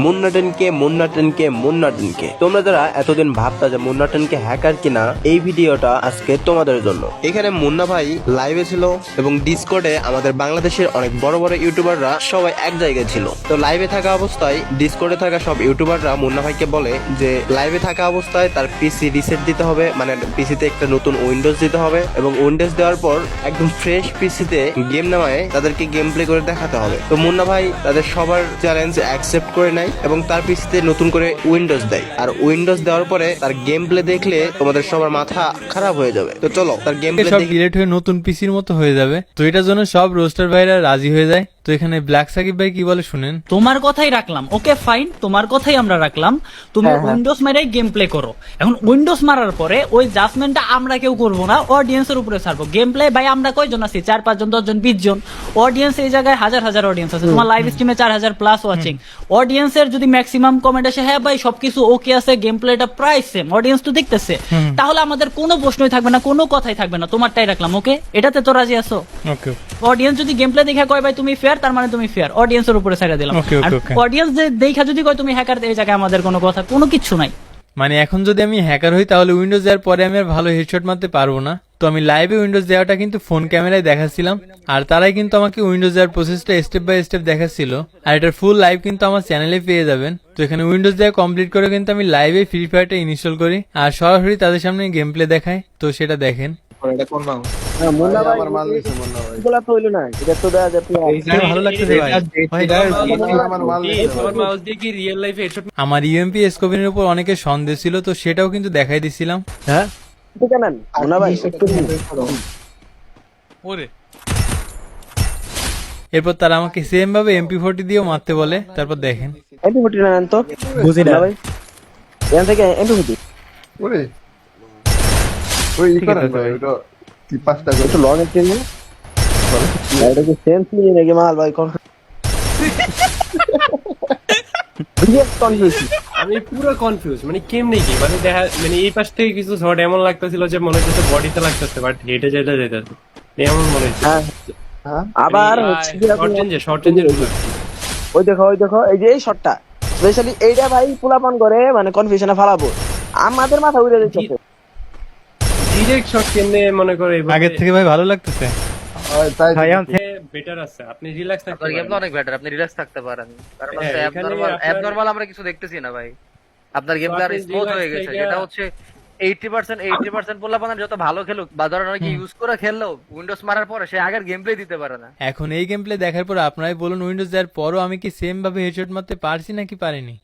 মুন্নাটেনকে তোমরা যারা এতদিন ভাবতা যে মুন্নাটেনকে হ্যাকার কিনা, এই ভিডিওটা আজকে তোমাদের জন্য। এখানে মুন্না ভাই লাইভে ছিল এবং ডিসকর্ডে আমাদের বাংলাদেশের অনেক বড় বড় ইউটিউবাররা সবাই এক জায়গায় ছিল। তো লাইভে থাকা অবস্থায় ডিসকর্ডে থাকা সব ইউটিউবাররা মুন্না ভাইকে বলে যে লাইভে থাকা অবস্থায় তার পিসি রিসেট দিতে হবে, মানে পিসিতে একটা নতুন উইন্ডোজ দিতে হবে এবং উইন্ডোজ দেওয়ার পর একদম ফ্রেশ পিসিতে গেম নামায় তাদেরকে গেম প্লে করে দেখাতে হবে। তো মুন্না ভাই তাদের সবার চ্যালেঞ্জ অ্যাকসেপ্ট করে নেয় এবং তার পিসিতে নতুন করে উইন্ডোজ দেয়। আর উইন্ডোজ দেওয়ার পরে তার গেম প্লে দেখলে তোমাদের সবার মাথা খারাপ হয়ে যাবে। তো চলো তার গেম প্লে সব ডিলিট হয়ে নতুন পিসির মতো হয়ে যাবে। তো এটার জন্য সব রোস্টার ভাইরা রাজি হয়ে যায়। তো এখানে ব্ল্যাক সাকিব ভাই কি বলে শুনেন। তোমার কথাই রাখলাম, ওকে ফাইন, তোমার কথাই আমরা রাখলাম। তুমি উইন্ডোজ মেরাই গেম প্লে করো। এখন উইন্ডোজ মারার পরে ওই জাজমেন্টটা আমরা কেউ করবো না, অডিয়েন্সের উপরে ছাড়বো। গেম প্লে ভাই আমরা কয়জন আছি? 4, 5 জন, 10 জন, 20 জন। অডিয়েন্স এই জায়গায় হাজার হাজার অডিয়েন্স আছে। তোমার লাইভ স্ট্রিমে 4000 প্লাস ওয়াচিং। অডিয়েন্সের যদি ম্যাক্সিমাম কমেন্ট আসে হ্যাঁ ভাই সবকিছু ওকে আছে, গেম প্লেটা প্রায় সেম, অডিয়েন্স তো দেখতেছে, তাহলে আমাদের কোনো প্রশ্নই থাকবে না, কোনো কথাই থাকবে না। তোমারটাই রাখলাম, ওকে? এটাতে তো রাজি আছো? ওকে। অডিয়েন্স যদি গেম প্লে দেখা কয় ভাই তুমি ফেয়ার, তার মানে তুমি ফেয়ার, অডিয়েন্সের উপরে ছেড়ে দিলাম। আর অডিয়েন্স যে দেখা যদি কয় তুমি হ্যাকার, এই জায়গায় আমাদের কোনো কথা কোনো কিছু নাই। মানে এখন যদি আমি হ্যাকার হই তাহলে উইন্ডোজ দেওয়ার পরে আমি আর ভালো হেডশট মারতে পারবো না। তো আমি লাইভে উইন্ডোজ দেওয়াটা কিন্তু ফোন ক্যামেরায় দেখাচ্ছিলাম, আর তারাই কিন্তু আমাকে উইন্ডোজ দেওয়ার প্রসেসটা স্টেপ বাই স্টেপ দেখাচ্ছিল। আর এটার ফুল লাইভ কিন্তু আমার চ্যানেলে পেয়ে যাবেন। তো এখানে উইন্ডোজ দেওয়া কমপ্লিট করে কিন্তু আমি লাইভে ফ্রি ফায়ারটা ইনস্টল করি আর সরাসরি তাদের সামনে গেম প্লে দেখাই। তো সেটা দেখেন। আমার ইউএমপি স্কোপিনের উপর অনেকে সন্দেহ ছিল, তো সেটাও কিন্তু দেখাই দিছিলাম। হ্যাঁ এরপর তারা আমাকে সেম ভাবে MP40 দিয়েও মারতে বলে। তারপর দেখেন MP40 না তো বুঝি না ভাই, এখান থেকে MP40 ওরে ওই করেন ভাই, ওটা কি পাঁচটা করে তো লং এর না এটা কি সেন্স নিয়ে নাকি মাল ভাই কোন আমি পুরো কনফিউজ, মানে কেমনে কি মানে দেখা, মানে এই পাশ থেকে কিছু শট এমন লাগতেছিল যে মনে হচ্ছে বডিতে লাগতেছে, বাট হেডে যেটা যেতেছে এমন মনে হচ্ছে। আবার শর্ট চেঞ্জের ওই দেখো এই যে এই শটটা স্পেশালি এইটা ভাই পোলাপান করে, মানে কনফিউশনে ফালাবো, আমাদের মাথা উড়ে যাচ্ছে। ডিরেক্ট শট কেমনে মনে করে আগের থেকে ভাই ভালো লাগতেছে। বেটার আছে, আপনি রিল্যাক্স থাকতে পারেন। গেমটা অনেক বেটার, আপনি রিল্যাক্স থাকতে পারেন, কারণ হচ্ছে অ্যাবনরমাল আমরা কিছু দেখতেছি না ভাই। আপনার গেমটা আর স্মুথ হয়ে গেছে, যেটা হচ্ছে 80% পোলাপান যত ভালো খেলুক বা ধরেন অনেকে ইউজ করে খেললেও উইন্ডোজ মারার পরে সে আগের গেম প্লে দিতে পারে না। এখন এই গেম প্লে দেখার পর আপনারাই বলুন, উইন্ডোজ দেওয়ার পরও আমি কি সেম ভাবে হেডশট মারতে পারছি নাকি পারিনি।